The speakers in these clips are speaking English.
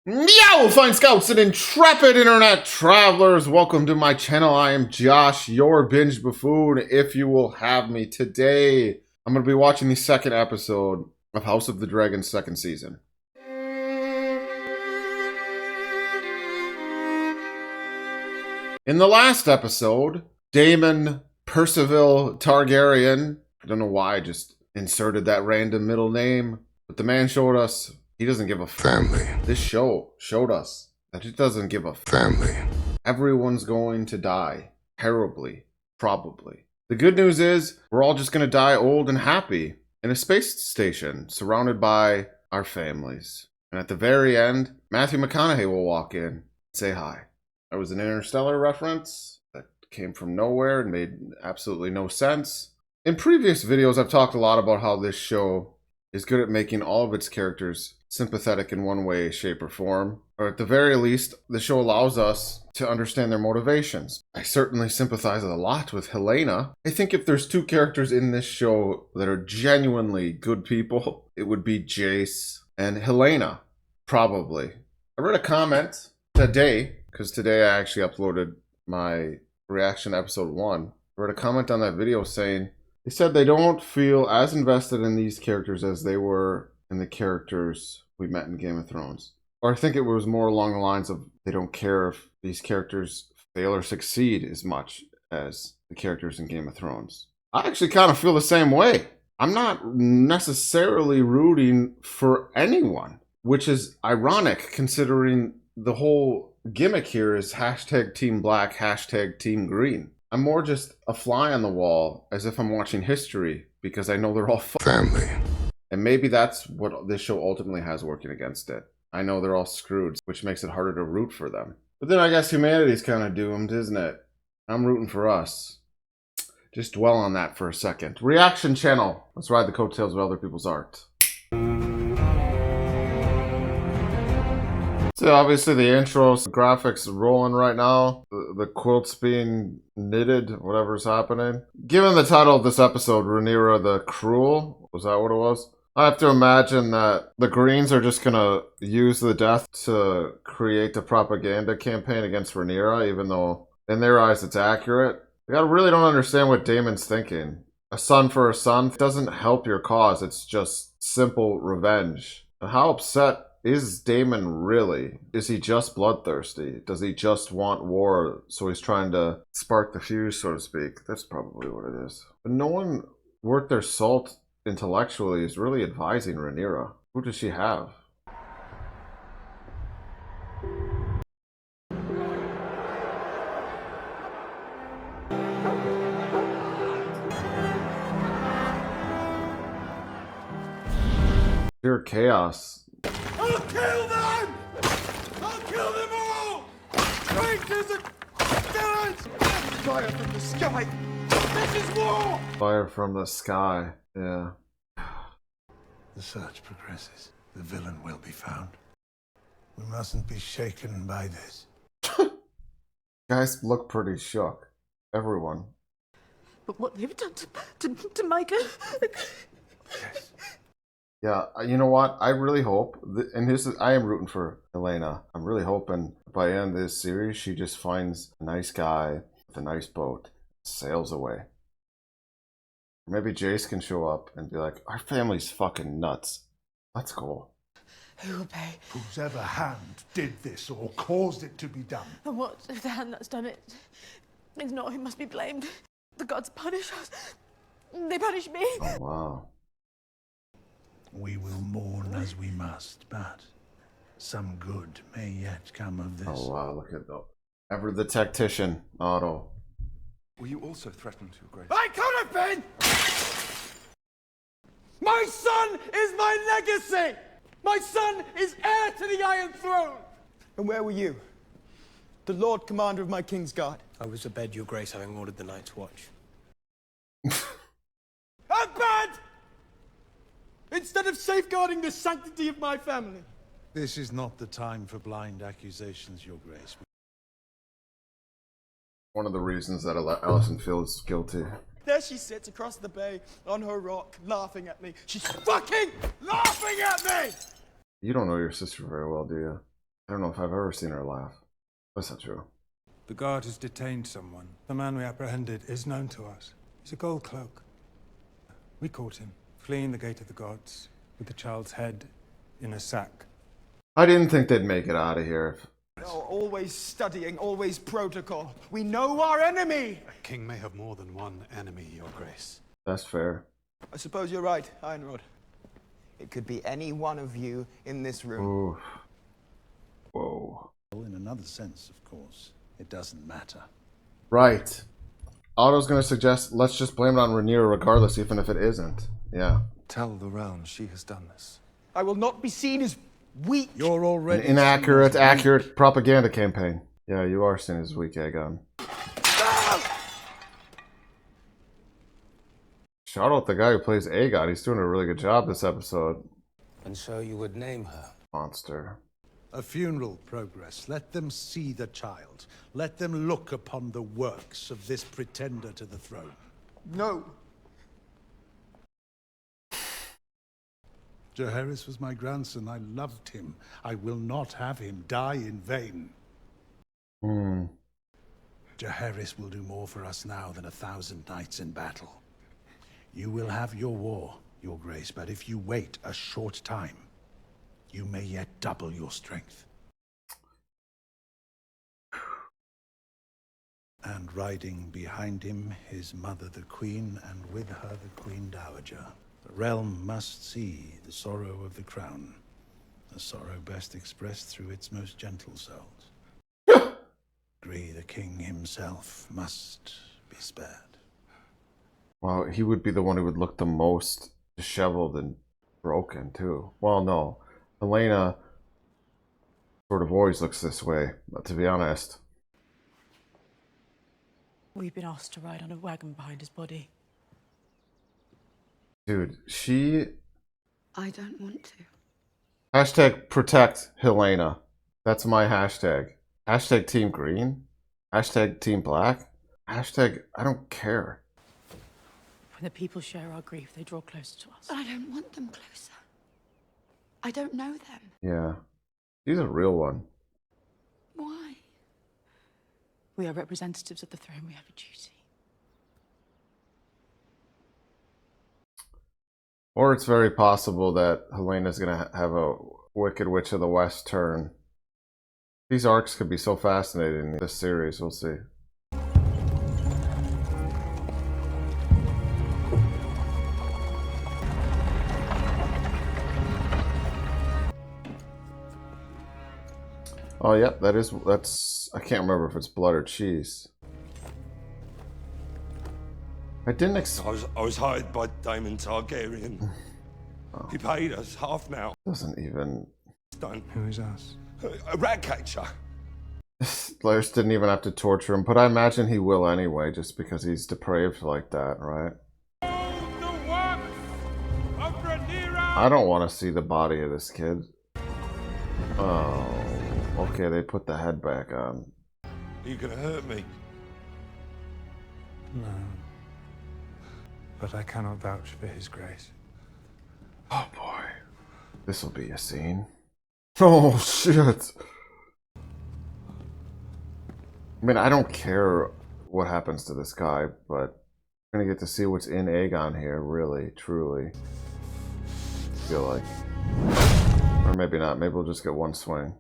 Yo, fine scouts and intrepid internet travelers, welcome to my channel. I am Josh, your Binge Buffoon, if you will have me. Today, I'm going to be watching the second episode of House of the Dragon second season. In the last episode, Daemon Percival Targaryen, I don't know why I just inserted that random middle name, but the man showed us he doesn't give a family. This show showed us that it doesn't give a family. Everyone's going to die. Terribly. Probably. The good news is, we're all just going to die old and happy in a space station, surrounded by our families. And at the very end, Matthew McConaughey will walk in and say hi. That was an Interstellar reference that came from nowhere and made absolutely no sense. In previous videos, I've talked a lot about how this show is good at making all of its characters sympathetic in one way, shape, or form. Or at the very least, the show allows us to understand their motivations. I certainly sympathize a lot with Rhaenyra. I think if there's two characters in this show that are genuinely good people, it would be Jace and Rhaenyra, probably. I read a comment today, because today I actually uploaded my reaction to episode 1. I read a comment on that video saying, they said they don't feel as invested in these characters as they were in the characters we met in Game of Thrones. Or I think it was more along the lines of they don't care if these characters fail or succeed as much as the characters in Game of Thrones. I actually kind of feel the same way. I'm not necessarily rooting for anyone, which is ironic considering the whole gimmick here is hashtag Team Black, hashtag Team Green. I'm more just a fly on the wall, as if I'm watching history, because I know they're all family. And maybe that's what this show ultimately has working against it. I know they're all screwed, which makes it harder to root for them. But then I guess humanity's kind of doomed, isn't it? I'm rooting for us. Just dwell on that for a second. Reaction channel. Let's ride the coattails of other people's art. So obviously the intros, the graphics rolling right now, the quilts being knitted, whatever's happening. Given the title of this episode, Rhaenyra the Cruel, was that what it was? I have to imagine that the Greens are just gonna use the death to create a propaganda campaign against Rhaenyra, even though in their eyes it's accurate. I really don't understand what Daemon's thinking. A son for a son doesn't help your cause, it's just simple revenge. And how upset is Daemon really? Is he just bloodthirsty? Does he just want war, so he's trying to spark the fuse, so to speak? That's probably what it is. But no one worth their salt intellectually is really advising Rhaenyra. Who does she have? Pure chaos. I'll kill them! I'll kill them all! Traitors and villains! Fire from the sky! This is war! Fire from the sky. Yeah. The search progresses. The villain will be found. We mustn't be shaken by this. Guys look pretty shook. Everyone. But what they've done to Micah. Yes. Yeah, you know what? I really hope, I am rooting for Rhaenyra. I'm really hoping by the end of this series, she just finds a nice guy with a nice boat, sails away. Maybe Jace can show up and be like, our family's fucking nuts. Let's go. Who will pay? Whosever hand did this or caused it to be done. And what if the hand that's done it is not who must be blamed? The gods punish us. They punish me. Oh, wow. We will mourn as we must, but some good may yet come of this. Oh, wow, look at that. Ever the tactician, Otto. Were you also threatened to your grace? I could have been! My son is my legacy! My son is heir to the Iron Throne! And where were you? The Lord Commander of my King's Guard. I was abed, your grace, having ordered the Night's Watch. Abed! Instead of safeguarding the sanctity of my family. This is not the time for blind accusations, your grace. One of the reasons that Allison feels guilty. There she sits across the bay on her rock, laughing at me. She's fucking laughing at me! You don't know your sister very well, do you? I don't know if I've ever seen her laugh. That's not true. The guard has detained someone. The man we apprehended is known to us. He's a gold cloak. We caught him, fleeing the Gate of the Gods, with the child's head in a sack. I didn't think they'd make it out of here. Oh, always studying, always protocol. We know our enemy! A king may have more than one enemy, Your Grace. That's fair. I suppose you're right, Ironrod. It could be any one of you in this room. Oof. Whoa. In another sense, of course, it doesn't matter. Right. Otto's gonna suggest let's just blame it on Rhaenyra regardless, even if it isn't. Yeah. Tell the realm she has done this. I will not be seen as weak. You're An already inaccurate, seen as accurate propaganda campaign. Yeah, you are seen as weak, Aegon. Shout out the guy who plays Aegon. He's doing a really good job this episode. And so you would name her. Monster. a funeral progress. Let them see the child. Let them look upon the works of this pretender to the throne. No. Jaehaerys was my grandson. I loved him. I will not have him die in vain. Jaehaerys will do more for us now than 1,000 knights in battle. You will have your war, your grace, but if you wait a short time, you may yet double your strength. And riding behind him, his mother the queen, and with her the queen dowager. The realm must see the sorrow of the crown, a sorrow best expressed through its most gentle souls. Agree the king himself must be spared. Well, he would be the one who would look the most disheveled and broken, too. Well, no. Helena sort of always looks this way, but to be honest. We've been asked to ride on a wagon behind his body. Dude, she... I don't want to. Hashtag protect Helena. That's my hashtag. Hashtag Team Green. Hashtag Team Black. Hashtag I don't care. When the people share our grief, they draw closer to us. But I don't want them closer. I don't know them. Yeah. She's a real one. Why? We are representatives of the throne. We have a duty. Or it's very possible that Helena's gonna have a Wicked Witch of the West turn. These arcs could be so fascinating in this series, we'll see. Oh, yep, that's, I can't remember if it's blood or cheese. I didn't I was hired by Daemon Targaryen. Oh. He paid us half now. Doesn't even... Done. Who is us? A rat catcher. Laird didn't even have to torture him, but I imagine he will anyway, just because he's depraved like that, right? I don't want to see the body of this kid. Oh, okay, they put the head back on. Are you gonna hurt me? No. But I cannot vouch for his grace. Oh boy. This will be a scene. Oh shit. I mean, I don't care what happens to this guy, but we're gonna get to see what's in Aegon here, really, truly. I feel like. Or maybe not, maybe we'll just get one swing.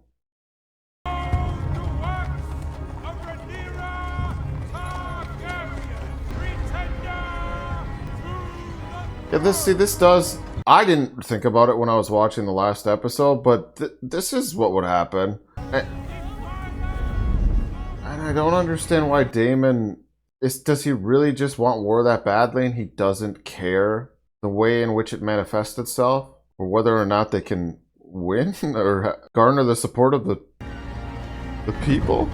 Yeah, this does... I didn't think about it when I was watching the last episode, but this is what would happen. And I don't understand why Daemon... Does he really just want war that badly and he doesn't care the way in which it manifests itself? Or whether or not they can win or garner the support of the people?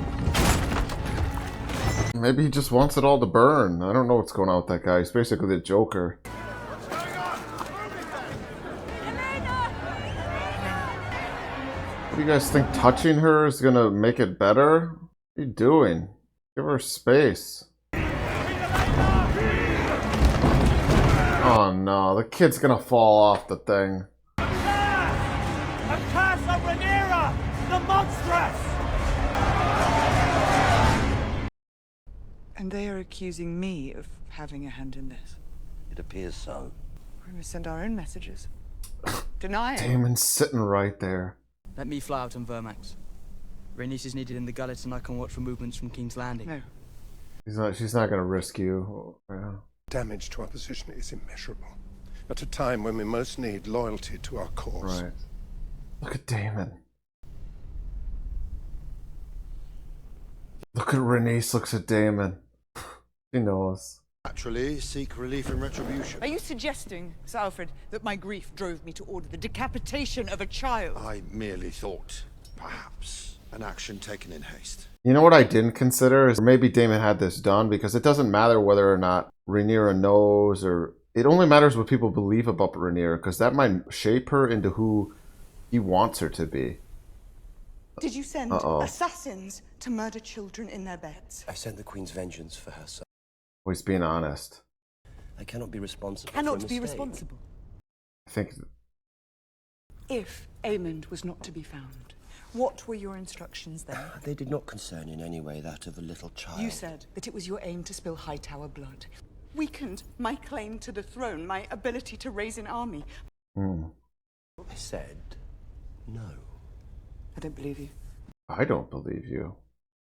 Maybe he just wants it all to burn. I don't know what's going on with that guy. He's basically the Joker. What do you guys think? Touching her is gonna make it better? What are you doing? Give her space. Oh no, the kid's gonna fall off the thing. A curse of Rhaenyra, the monstrous! And they are accusing me of having a hand in this. It appears so. We must send our own messages. Denying. Damon's sitting right there. Let me fly out on Vermax. Rhaenys is needed in the gullet and I can watch for movements from King's Landing. No. She's not gonna risk you. Yeah. Damage to our position is immeasurable. At a time when we most need loyalty to our cause. Right. Look at Damon. Look at Rhaenys looks at Damon. He knows. Actually, seek relief and retribution. Are you suggesting, Sir Alfred, that my grief drove me to order the decapitation of a child? I merely thought, perhaps, an action taken in haste. You know what I didn't consider is maybe Damon had this done because it doesn't matter whether or not Rhaenyra knows, or it only matters what people believe about Rhaenyra because that might shape her into who he wants her to be. Did you send assassins to murder children in their beds? I sent the Queen's vengeance for her son. Oh, he's being honest. I cannot be responsible for a Cannot be mistake. responsible. I think If Aemond was not to be found, what were your instructions then? They did not concern in any way that of a little child. You said that it was your aim to spill Hightower blood. Weakened my claim to the throne, my ability to raise an army. I said no. I don't believe you. I don't believe you.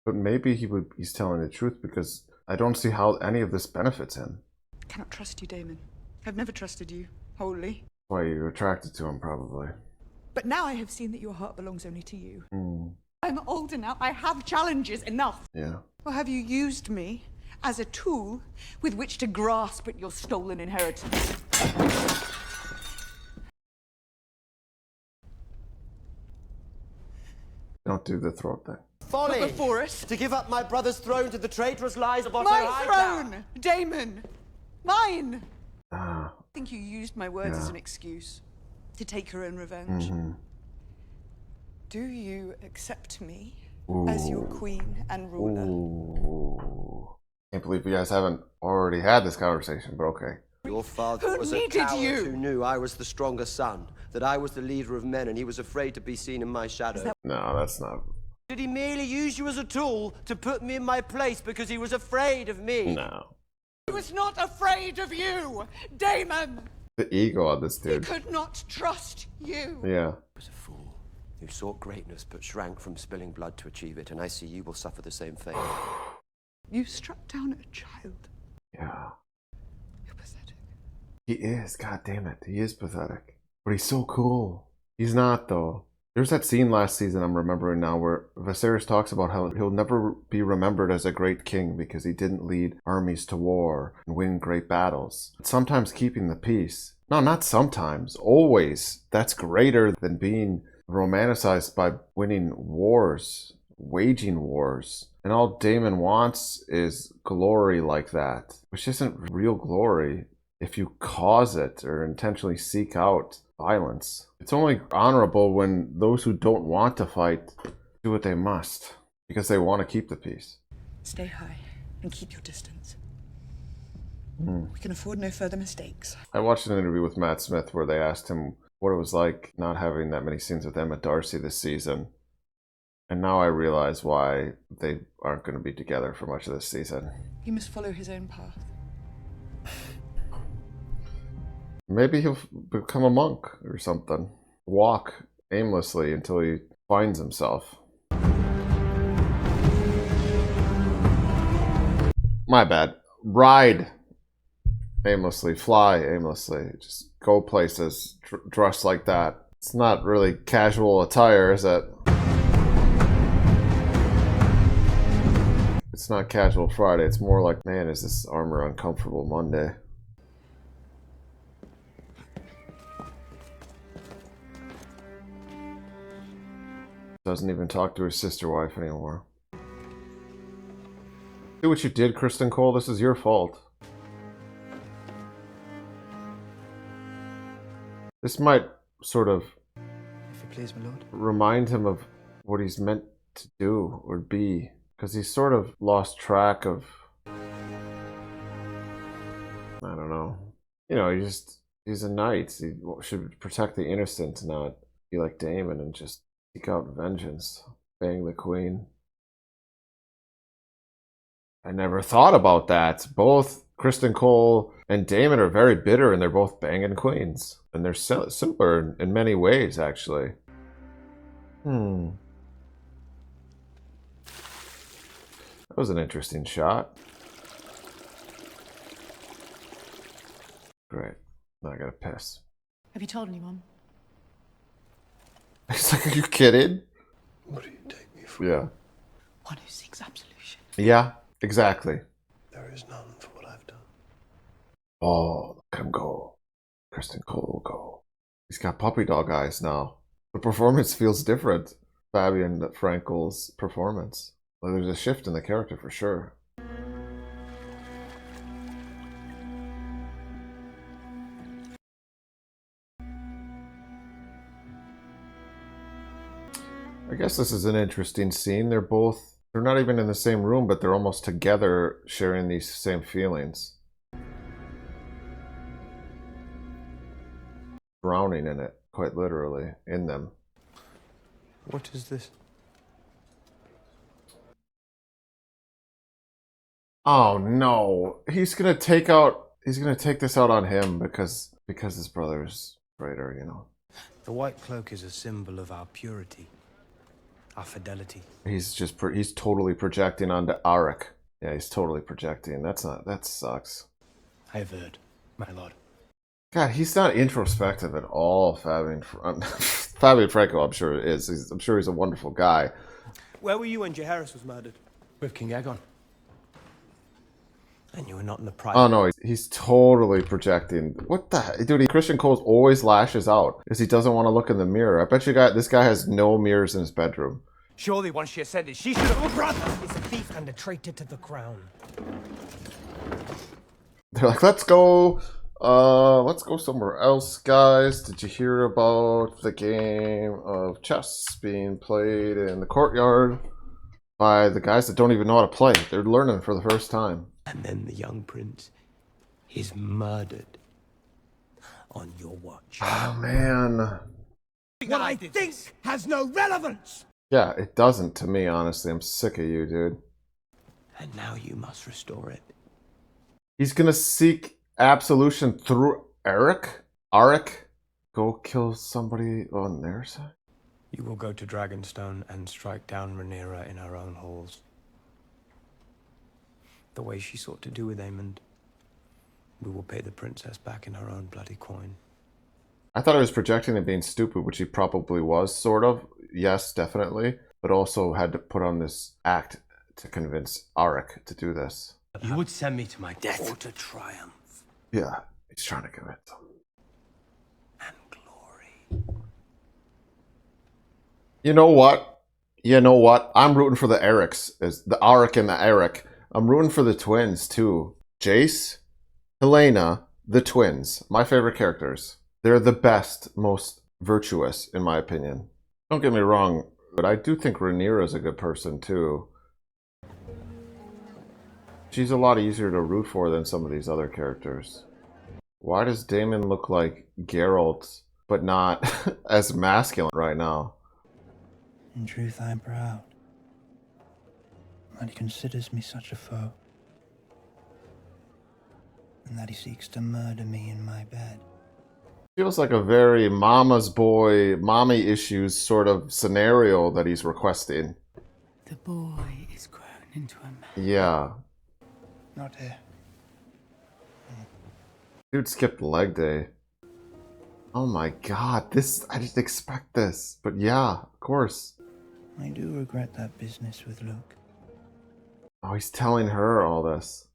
But maybe he's telling the truth because I don't see how any of this benefits him. I cannot trust you, Damon. I've never trusted you, wholly. Why you're attracted to him, probably. But now I have seen that your heart belongs only to you. Mm. I'm older now. I have challenges enough. Yeah. Or have you used me as a tool with which to grasp at your stolen inheritance? Don't do the throat thing. Folly! But before us, To give up my brother's throne to the traitorous lies of Otto my Hightower. throne, Damon, mine. Ah, I think you used my words as an excuse to take your own revenge. Do you accept me as your queen and ruler? ooh. Can't believe you guys haven't already had this conversation, but okay. Your father Who was a needed coward you? who knew I was the stronger son, that I was the leader of men, and he was afraid to be seen in my shadow. No, that's not. Did he merely use you as a tool to put me in my place because he was afraid of me? No. He was not afraid of you, Damon. The ego on this He dude. could not trust you. Yeah. I was a fool who sought greatness but shrank from spilling blood to achieve it, and I see you will suffer the same fate. You struck down a child. Yeah. You're pathetic. He is. God damn it. He is pathetic. But he's so cool. He's not, though. There's that scene last season I'm remembering now where Viserys talks about how he'll never be remembered as a great king because he didn't lead armies to war and win great battles. Sometimes keeping the peace. No, not sometimes. Always. That's greater than being romanticized by winning wars, waging wars. And all Daemon wants is glory like that, which isn't real glory if you cause it or intentionally seek out violence. It's only honorable when those who don't want to fight do what they must because they want to keep the peace. Stay high and keep your distance. We can afford no further mistakes. I watched an interview with Matt Smith where they asked him what it was like not having that many scenes with Emma Darcy this season. And now I realize why they aren't going to be together for much of this season. He must follow his own path. Maybe he'll become a monk or something. Walk aimlessly until he finds himself. My bad. Ride aimlessly. Fly aimlessly. Just go places dressed like that. It's not really casual attire, is it? It's not casual Friday. It's more like, man, is this armor uncomfortable Monday? Doesn't even talk to her sister wife anymore. See what you did, Kristen Cole? This is your fault. This might sort of If you please, my lord. remind him of what he's meant to do or be. Because he's sort of lost track of... I don't know. You know, he's a knight. He should protect the innocent, not be like Daemon and just seek out vengeance. Bang the queen. I never thought about that. Both Kristen Cole and Daemon are very bitter, and they're both banging queens. And they're similar in many ways, actually. That was an interesting shot. Great. Now I gotta piss. Have you told anyone? He's like, are you kidding? What do you take me for? Yeah. One who seeks absolution. Yeah, exactly. There is none for what I've done. Oh, let him go. Kristen Cole will go. He's got puppy dog eyes now. The performance feels different. Fabian Frankel's performance. Well, there's a shift in the character for sure. I guess this is an interesting scene. They're not even in the same room, but they're almost together sharing these same feelings. Drowning in it, quite literally, in them. What is this? Oh no. He's gonna take this out on him because his brother's traitor, you know. The white cloak is a symbol of our purity, our fidelity. He's totally projecting onto Arik. Yeah, he's totally projecting. That sucks. I have heard, my lord. God, he's not introspective at all, Fabian. Fabian Franco, I'm sure it is. I'm sure he's a wonderful guy. Where were you when Jaehaerys was murdered? With King Aegon. And you were not in the private. Oh no, he's totally projecting. What the dude? Christian Cole always lashes out because he doesn't want to look in the mirror. I bet you this guy has no mirrors in his bedroom. Surely once she ascended, she should have... Oh, brother is a thief and a traitor to the crown. They're like, let's go somewhere else, guys. Did you hear about the game of chess being played in the courtyard by the guys that don't even know how to play? They're learning for the first time. And then the young prince is murdered on your watch. Oh man. What I think has no relevance. Yeah, it doesn't to me, honestly. I'm sick of you, dude. And now you must restore it. He's gonna seek absolution through Arik? Go kill somebody on their side? You will go to Dragonstone and strike down Rhaenyra in her own halls. The way she sought to do with Aemond. We will pay the princess back in her own bloody coin. I thought I was projecting and being stupid, which he probably was, sort of. Yes, definitely. But also had to put on this act to convince Arik to do this. You would send me to my death or to triumph. Yeah, he's trying to convince him. And glory. You know what? I'm rooting for the Erics. The Arik and the Eric. I'm rooting for the twins, too. Jace, Helena, the twins. My favorite characters. They're the best, most virtuous, in my opinion. Don't get me wrong, but I do think Rhaenyra is a good person, too. She's a lot easier to root for than some of these other characters. Why does Daemon look like Geralt, but not as masculine right now? In truth, I am proud that he considers me such a foe, and that he seeks to murder me in my bed. Feels like a very mama's boy, mommy issues sort of scenario that he's requesting. The boy is grown into a man. Yeah. Not here. Dude skipped leg day. Oh my god, I didn't expect this. But yeah, of course. I do regret that business with Luke. Oh, he's telling her all this.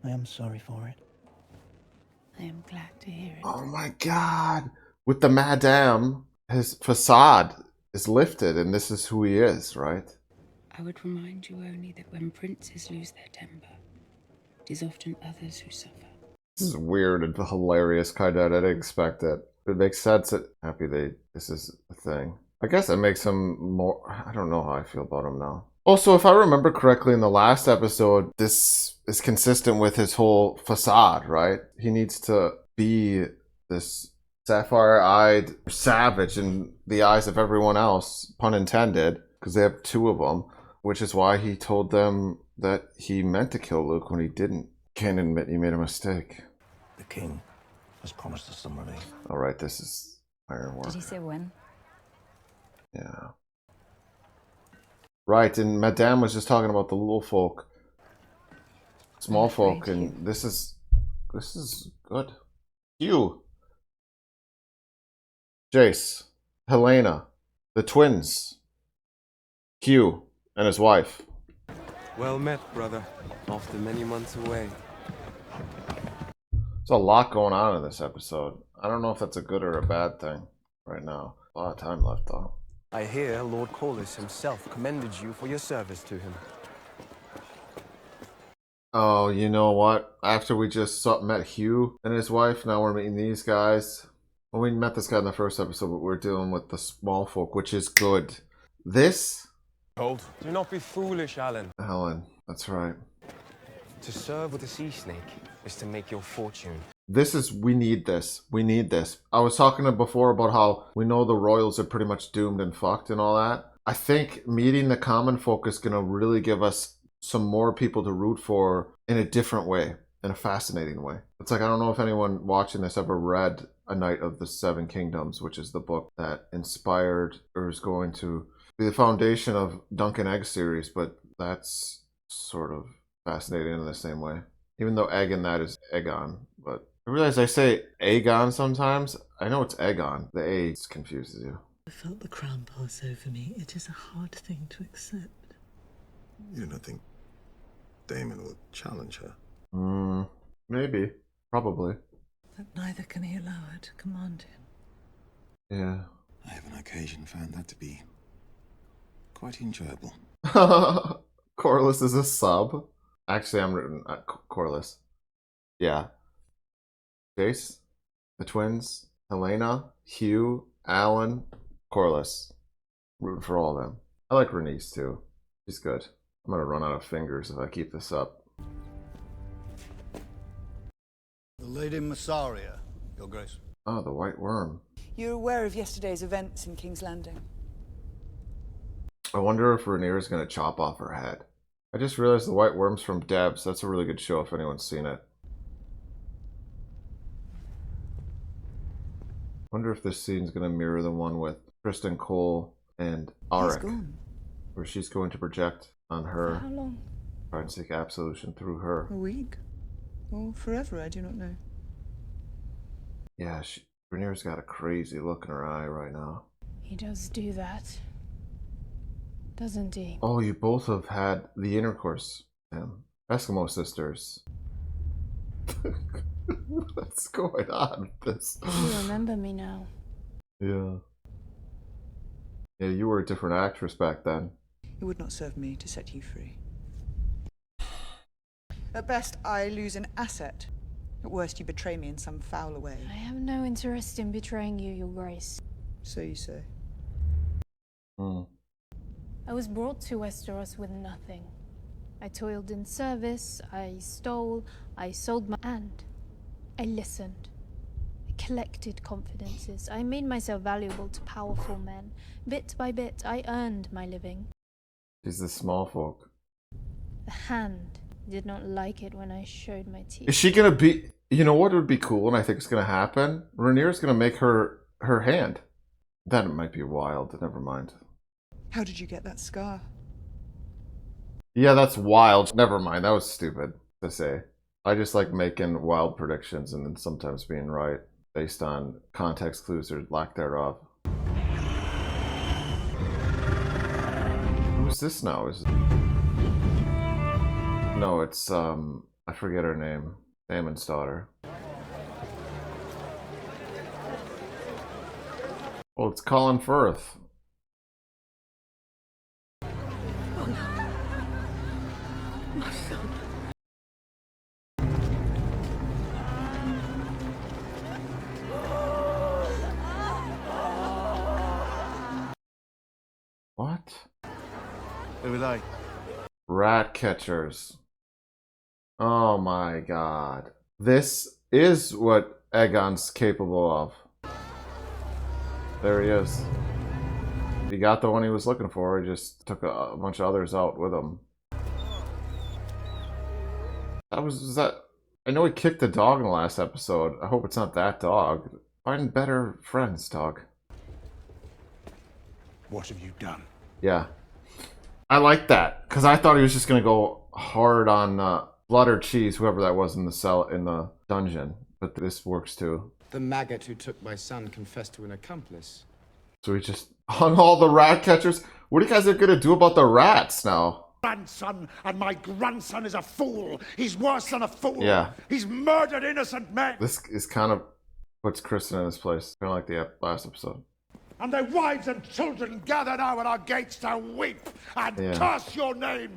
I am sorry for it. I am glad to hear it. Oh my god. With the madame, his facade is lifted and this is who he is, right? I would remind you only that when princes lose their temper, it is often others who suffer. This is weird and hilarious, kind of. I didn't expect it. It makes sense that this is a thing. I guess it makes him more... I don't know how I feel about him now. Also, if I remember correctly in the last episode, this is consistent with his whole facade, right? He needs to be this sapphire-eyed savage in the eyes of everyone else, pun intended. because they have two of them, which is why he told them that he meant to kill Luke when he didn't. Can't admit he made a mistake. The king has promised us some relief. All right, this is ironwork. Did he say when? Yeah. Right, and Madame was just talking about the little folk, small folk, and this is good. You, Jace, Helena, the twins, Hugh, and his wife. Well met, brother. After many months away. There's a lot going on in this episode. I don't know if that's a good or a bad thing right now. A lot of time left, though. I hear Lord Corlys himself commended you for your service to him. Oh, you know what? After we just met Hugh and his wife, now we're meeting these guys. Well, we met this guy in the first episode, but we're dealing with the small folk, which is good. This? Hold. Do not be foolish, Alan. Helen, that's right. To serve with a sea snake is to make your fortune. We need this. We need this. I was talking before about how we know the royals are pretty much doomed and fucked and all that. I think meeting the common folk is going to really give us some more people to root for in a different way, in a fascinating way. It's like, I don't know if anyone watching this ever read A Knight of the Seven Kingdoms, which is the book that inspired or is going to be the foundation of Dunk and Egg series, but that's sort of fascinating in the same way. Even though egg in that is Aegon, but I realize I say Aegon sometimes. I know it's Aegon. The A confuses you. I felt the crown pass over me. It is a hard thing to accept. You don't think Daemon will challenge her? Maybe. Probably. But neither can he allow her to command him. Yeah. I have on occasion found that to be quite enjoyable. Corlys is a sub. Actually, I'm rooting at Corlys. Yeah. Jace, the twins, Helena, Hugh, Alan, Corlys. Rooting for all of them. I like Rhaenys too. She's good. I'm gonna run out of fingers if I keep this up. The Lady Massaria, Your Grace. Oh, the White Worm. You're aware of yesterday's events in King's Landing? I wonder if Rhaenyra's gonna chop off her head. I just realized the White Worm's from Debs. That's a really good show if anyone's seen it. Wonder if this scene's gonna mirror the one with Tristan Cole and Auric, where she's going to project on her. For how long? Try and seek absolution through her. A week? Or forever, I do not know. Yeah, Rhaenyra's got a crazy look in her eye right now. He does do that, doesn't he? Oh, you both have had the intercourse, Tim. Eskimo sisters. What's going on with this? You remember me now. Yeah. Yeah, you were a different actress back then. It would not serve me to set you free. At best, I lose an asset. At worst, you betray me in some foul way. I have no interest in betraying you, Your Grace. So you say. I was brought to Westeros with nothing. I toiled in service, I stole, I sold my... And I listened. I collected confidences. I made myself valuable to powerful men. Bit by bit, I earned my living. She's the small folk. The Hand did not like it when I showed my teeth. Is she gonna be... You know what would be cool and I think is gonna happen? Rhaenyra's gonna make her hand. That might be wild. Never mind. How did you get that scar? Yeah, that's wild. Never mind. That was stupid to say. I just like making wild predictions and then sometimes being right based on context clues or lack thereof. Who's this now? No, it's I forget her name. Daemon's daughter. Oh, it's Colin Firth. My son. What? Who are they? Rat catchers. Oh my god. This is what Aegon's capable of. There he is. He got the one he was looking for. He just took a bunch of others out with him. Was that... I know he kicked the dog in the last episode. I hope it's not that dog. Find better friends, dog. What have you done? Yeah. I like that, because I thought he was just going to go hard on blood or cheese, whoever that was in the cell, in the dungeon. But this works too. The maggot who took my son confessed to an accomplice. So he just hung all the rat catchers. What are you guys going to do about the rats now? Grandson, and my grandson is a fool. He's worse than a fool. Yeah. He's murdered innocent men. This is kind of puts Kristen in his place, kind of like the last episode. And their wives and children gather now at our gates to weep and curse your name.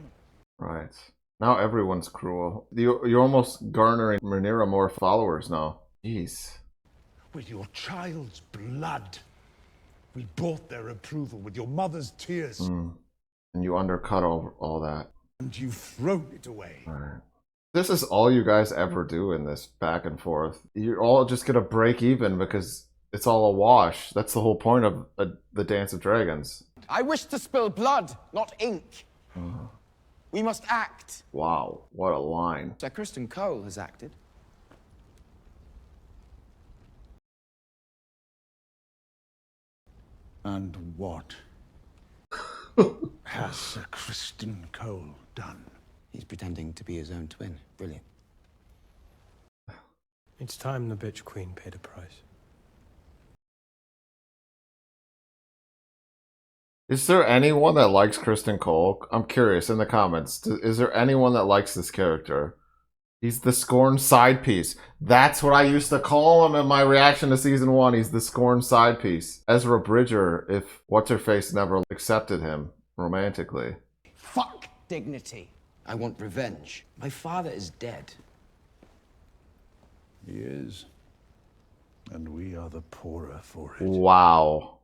Right. Now everyone's cruel. You're almost garnering Rhaenyra more followers now. Jeez. With your child's blood, we bought their approval with your mother's tears. And you undercut all that. And you've thrown it away. Right. This is all you guys ever do in this back and forth. You're all just gonna break even because it's all a wash. That's the whole point of the Dance of Dragons. I wish to spill blood, not ink. We must act. Wow, what a line. Sir Kristen Cole has acted. And what has Sir Kristen Cole done? He's pretending to be his own twin. Brilliant. It's time the bitch queen paid a price. Is there anyone that likes Kristen Cole? I'm curious in the comments. Is there anyone that likes this character? He's the scorned side piece. That's what I used to call him in my reaction to season 1. He's the scorned side piece. Ezra Bridger, if What's-Her-Face never accepted him romantically. Fuck dignity. I want revenge. My father is dead. He is. And we are the poorer for it. Wow.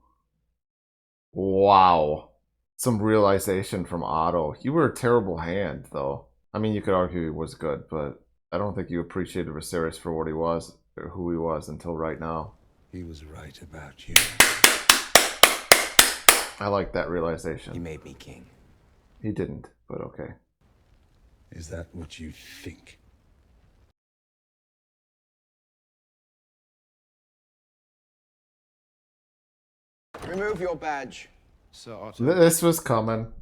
Wow. Some realization from Otto. You were a terrible hand, though. I mean, you could argue he was good, but I don't think you appreciated Viserys for what he was, or who he was, until right now. He was right about you. I like that realization. He made me king. He didn't, but okay. Is that what you think? Remove your badge, Sir Otto. This was coming.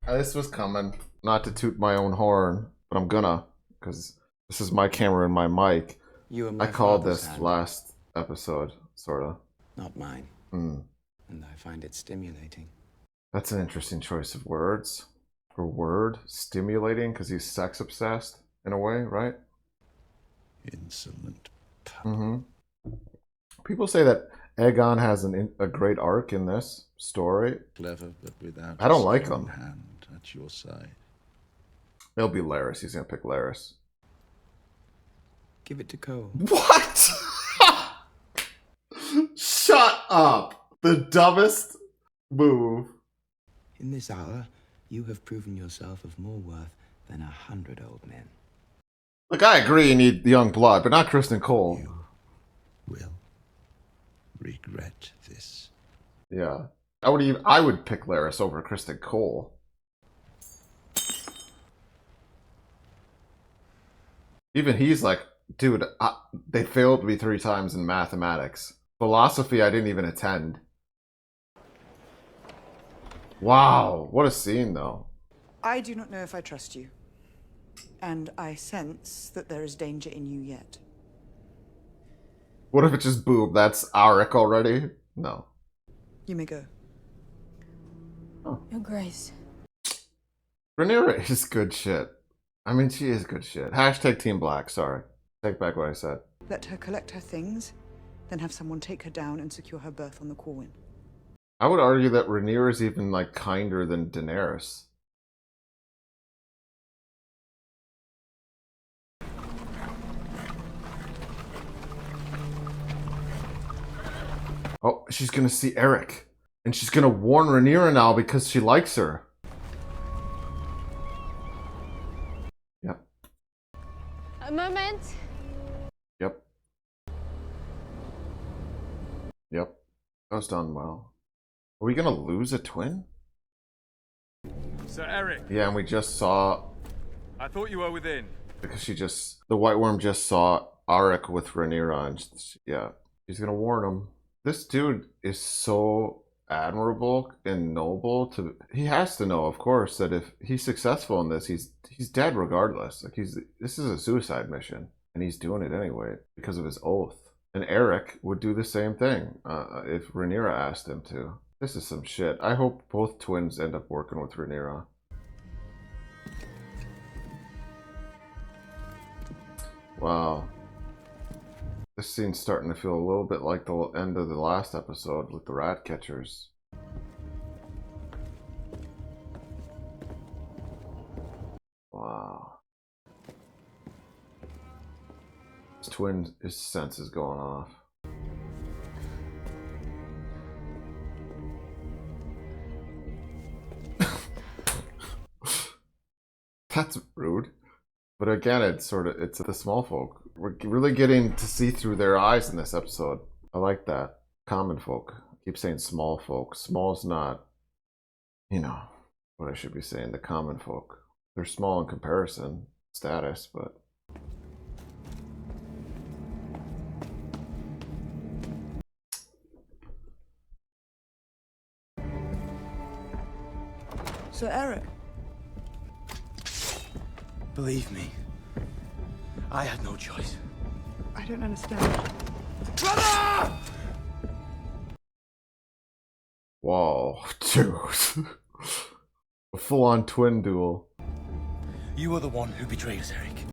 This was coming. Not to toot my own horn, but I'm gonna, because this is my camera and my mic. You and my I called father's this hand. last episode, sorta. Not mine. Mm. And I find it stimulating. That's an interesting choice of words. For word, stimulating, because he's sex obsessed in a way, right? Insolent. People say that Aegon has a great arc in this story. Clever, but without I don't a like strong him. hand at your side. It'll be Larys. He's gonna pick Larys. Give it to Cole. What? Shut up! The dumbest move. In this hour, you have proven yourself of more worth than 100 old men. Look, I agree you need young blood, but not Kristen Cole. You will regret this. Yeah. I would pick Larys over Kristen Cole. Even he's like, dude, they failed me 3 times in mathematics. Philosophy I didn't even attend. Wow, what a scene though. I do not know if I trust you. And I sense that there is danger in you yet. What if it just boom? That's Auric already? No. You may go. Your Grace. Rhaenyra is good shit. I mean, she is good shit. Hashtag Team Black, sorry. Take back what I said. Let her collect her things, then have someone take her down and secure her berth on the Corwin. I would argue that Rhaenyra is even, like, kinder than Daenerys. Oh, she's gonna see Eric. And she's gonna warn Rhaenyra now because she likes her. Yep. A moment. Yep. Yep. That was done well. Are we gonna lose a twin? Sir Eric, Yeah, and we just saw, I thought you were within. because the White Worm just saw Arik with Rhaenyra, and yeah, she's gonna warn him. This dude is so admirable and noble. He has to know, of course, that if he's successful in this, he's dead regardless. Like this is a suicide mission, and he's doing it anyway because of his oath. And Eric would do the same thing if Rhaenyra asked him to. This is some shit. I hope both twins end up working with Rhaenyra. Wow. This scene's starting to feel a little bit like the end of the last episode with the rat catchers. Wow. His sense is going off. That's rude. But again, it's the small folk. We're really getting to see through their eyes in this episode. I like that. Common folk. I keep saying small folk. Small's not, you know, what I should be saying. The common folk. They're small in comparison, status, but... Sir Eric. Believe me, I had no choice. I don't understand. Brother! Whoa, dude. A full-on twin duel. You were the one who betrayed us, Eric.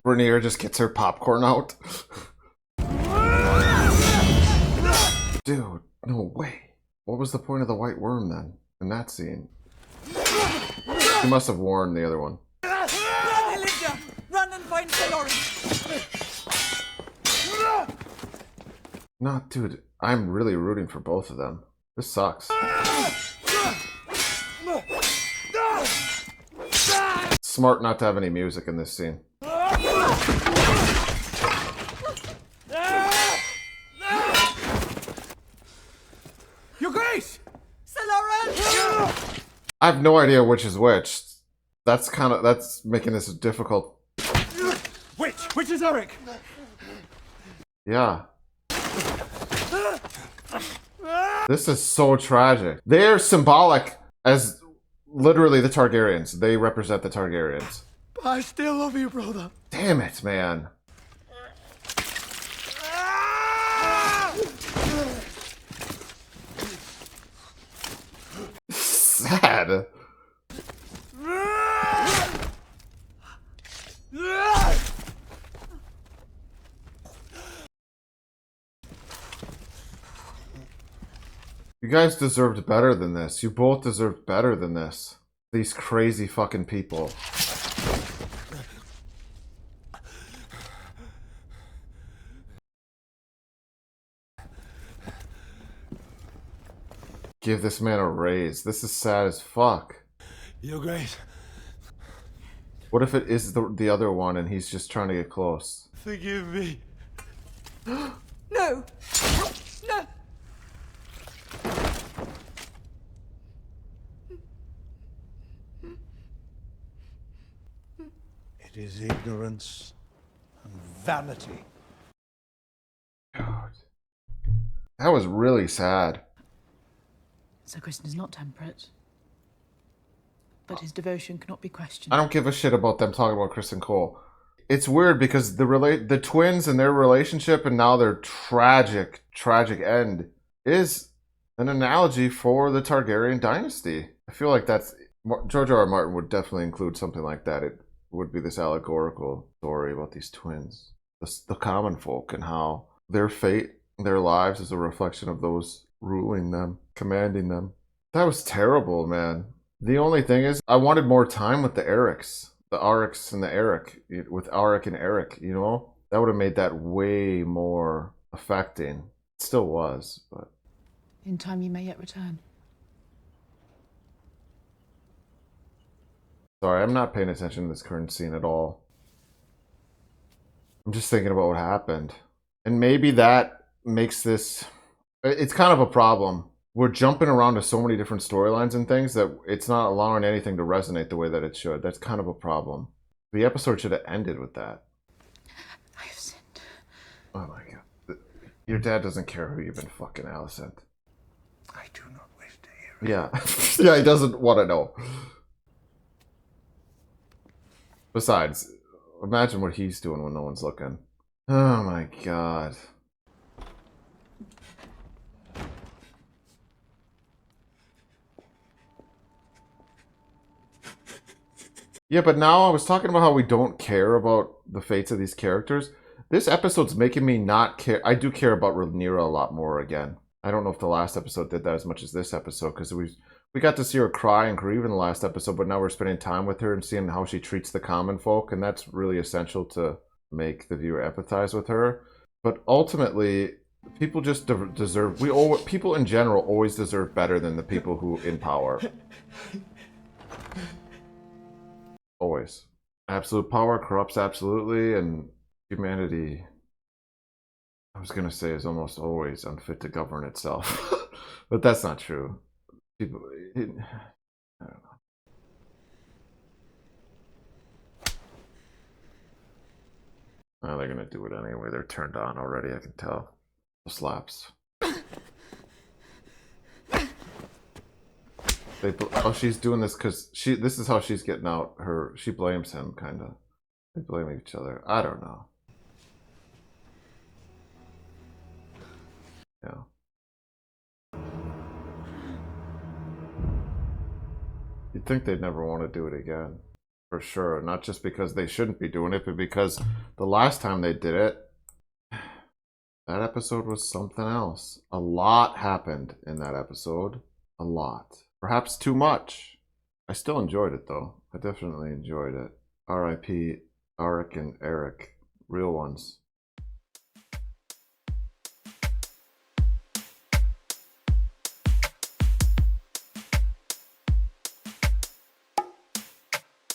Rhaenyra just gets her popcorn out. Dude, no way. What was the point of the White Worm then, in that scene? He must have warned the other one. Run, Elijah! Run and find Sir Lawrence! No, dude, I'm really rooting for both of them. This sucks. Smart not to have any music in this scene. Your Grace! Sir Lawrence! I have no idea which is which. That's making this difficult. Which is Eric? Yeah. This is so tragic. They're symbolic as literally the Targaryens. They represent the Targaryens. I still love you, brother. Damn it, man. Sad. You guys deserved better than this. You both deserved better than this. These crazy fucking people. Give this man a raise. This is sad as fuck. Your Grace. What if it is the other one and he's just trying to get close? Forgive me. No! No! It is ignorance and vanity. God. That was really sad. Sir Kristen is not temperate, but his devotion cannot be questioned. I don't give a shit about them talking about Kristen Cole. It's weird because the twins and their relationship and now their tragic end is an analogy for the Targaryen dynasty. I feel like George R. R. Martin would definitely include something like that. It would be this allegorical story about these twins, the common folk, and how their fate, their lives is a reflection of those ruling them, commanding them. That was terrible, man. The only thing is, I wanted more time with the Erics. The Arics and the Eric. With Arik and Eric, you know? That would have made that way more affecting. It still was, but... In time you may yet return. Sorry, I'm not paying attention to this current scene at all. I'm just thinking about what happened. And maybe that makes this... It's kind of a problem. We're jumping around to so many different storylines and things that it's not allowing anything to resonate the way that it should. That's kind of a problem. The episode should have ended with that. I have sinned. Oh my god. Your dad doesn't care who you've been fucking, Alicent. I do not wish to hear it. Yeah. Yeah, he doesn't want to know. Besides, imagine what he's doing when no one's looking. Oh my god. Yeah, but now I was talking about how we don't care about the fates of these characters. This episode's making me not care. I do care about Rhaenyra a lot more again. I don't know if the last episode did that as much as this episode, because we got to see her cry and grieve in the last episode, but now we're spending time with her and seeing how she treats the common folk, and that's really essential to make the viewer empathize with her. But ultimately, people just deserve... people in general always deserve better than the people who in power. Always. Absolute power corrupts absolutely, and humanity, I was going to say, is almost always unfit to govern itself. But that's not true. People... I don't know. Oh, they're going to do it anyway. They're turned on already, I can tell. The slaps. Oh, she's doing this because this is how she's getting out her... She blames him, kind of. They blame each other. I don't know. Yeah. You'd think they'd never want to do it again. For sure. Not just because they shouldn't be doing it, but because the last time they did it, that episode was something else. A lot happened in that episode. A lot. Perhaps too much. I still enjoyed it, though. I definitely enjoyed it. R.I.P. Arik and Eric. Real ones.